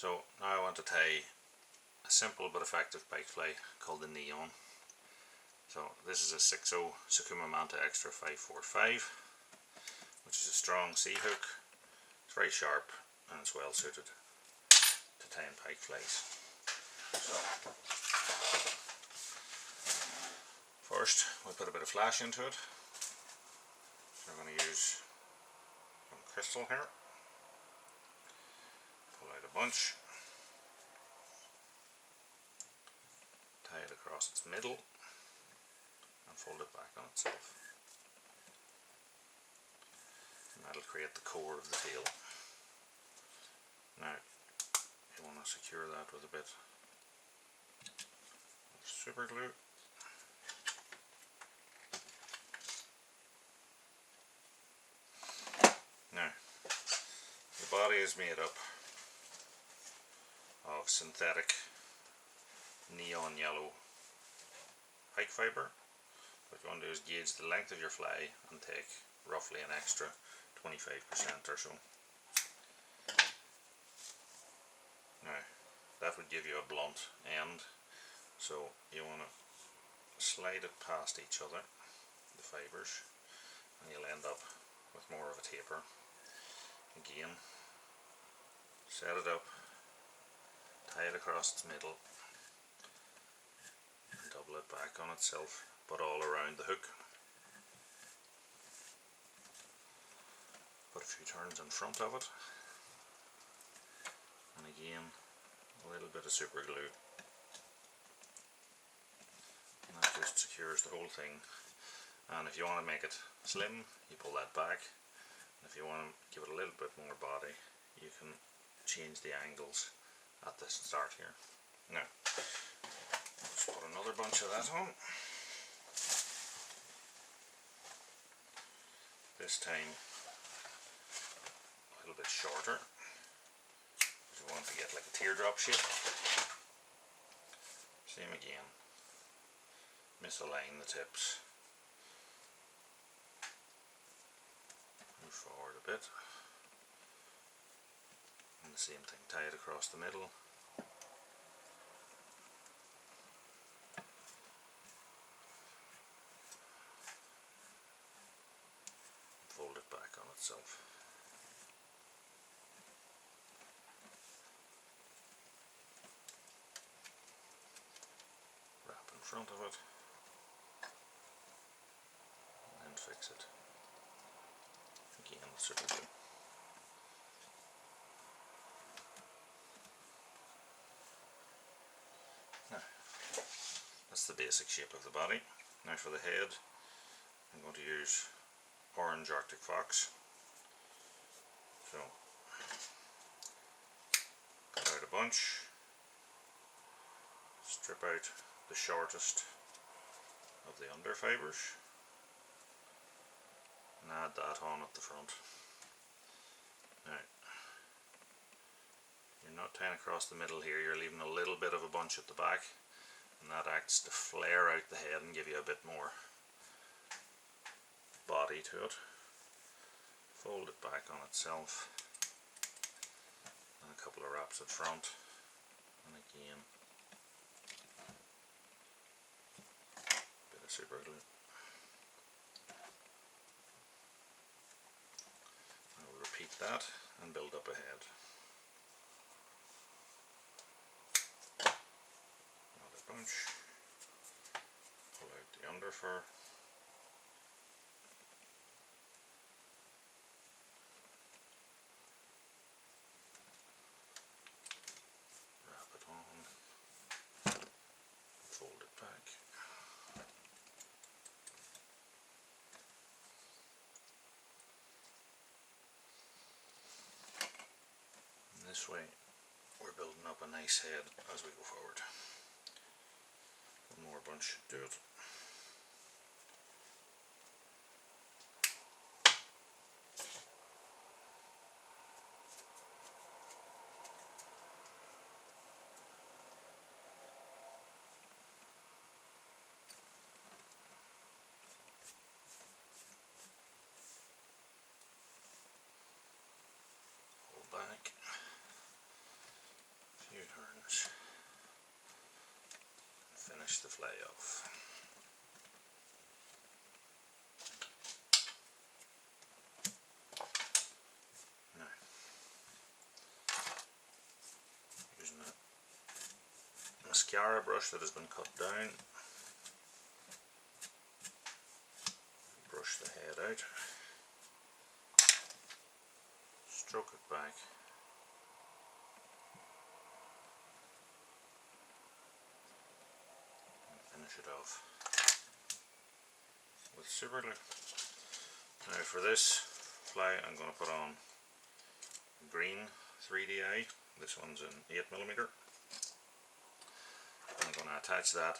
So now I want to tie a simple but effective pike fly called the Neon. So this is a 6.0 Sakuma Manta Extra 545, which is a strong sea hook. It's very sharp and it's well suited to tying pike flies. So first we'll put a bit of flash into it. So I'm going to use some crystal here. Pull out a bunch. Tie it across its middle and fold it back on itself. And that'll create the core of the tail. Now you want to secure that with a bit of super glue. Now the body is made up of synthetic neon yellow pike fibre. What you want to do is gauge the length of your fly and take roughly an extra 25% or so. Now that would give you a blunt end, so you want to slide it past each other, the fibres, and you'll end up with more of a taper. Again, set it up, tie it across its middle, and double it back on itself, but all around the hook. Put a few turns in front of it, and again a little bit of super glue, and that just secures the whole thing. And if you want to make it slim, you pull that back, and if you want to give it a little bit more body, you can change the angles at the start here. Now let's put another bunch of that on. This time a little bit shorter, because we want to get like a teardrop shape. Same again, misalign the tips, move forward a bit, and the same thing, tie it across the middle, fold it back on itself. Wrap in front of it, and then fix it again with super glue. Now, that's the basic shape of the body. Now for the head, I'm going to use orange Arctic Fox. So cut out a bunch, strip out the shortest of the under fibres, and add that on at the front. Now you're not tying across the middle here, you're leaving a little bit of a bunch at the back, and that acts to flare out the head and give you a bit more body to it. Fold it back on itself, and a couple of wraps at front, and again a bit of super glue. I will repeat that and build up a head. Another bunch, pull out the under fur, fold it back, and this way we're building up a nice head as we go forward. One more bunch should do it. Back, finish the fly off. Now, using a mascara brush that has been cut down, brush the head out, stroke it back, and finish it off with super glue. Now for this fly I'm going to put on green 3DI. This one's in 8mm. I'm going to attach that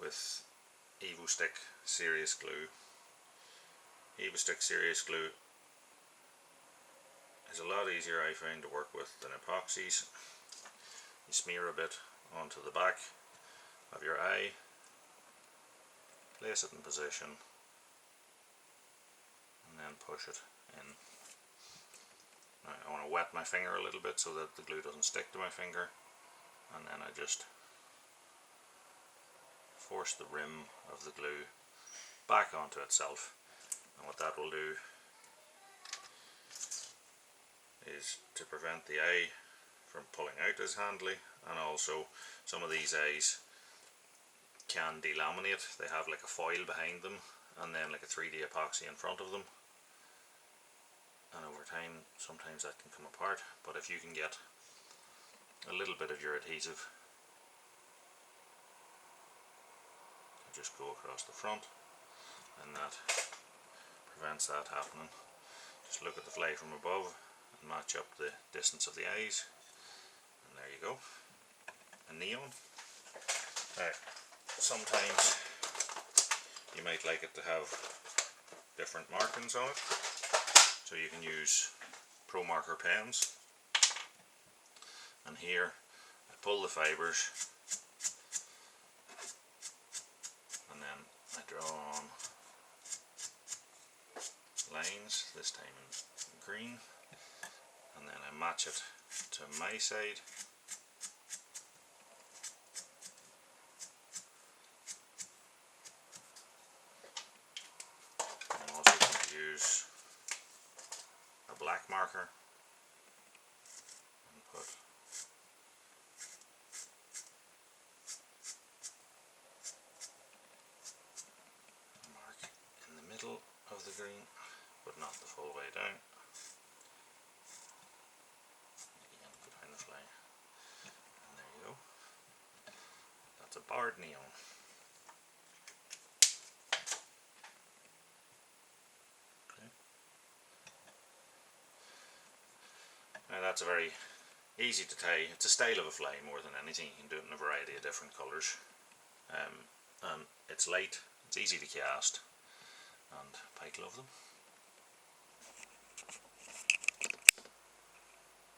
with EvoStick Serious Glue. EvoStick Serious Glue is a lot easier, I find, to work with than epoxies. You smear a bit onto the back of your eye, place it in position, and then push it in. Now, I want to wet my finger a little bit so that the glue doesn't stick to my finger, and then I just force the rim of the glue back onto itself. And what that will do is to prevent the eye from pulling out as handily, and also some of these eyes can delaminate. They have like a foil behind them and then like a 3D epoxy in front of them, and over time sometimes that can come apart. But if you can get a little bit of your adhesive, just go across the front, and that prevents that happening. Just look at the fly from above and match up the distance of the eyes, and there you go, a neon. Now, sometimes you might like it to have different markings on it, so you can use Pro Marker pens, and here I pull the fibres and then I draw on lines, this time in green, and then I match it to my side. I'm also going to use a black marker and put a mark in the middle of the green, but not the full way down. Again, go down the fly, and there you go. That's a barred neon. Okay. Now that's a very easy to tie. It's a style of a fly more than anything. You can do it in a variety of different colours, and it's light, it's easy to cast, and pike love them.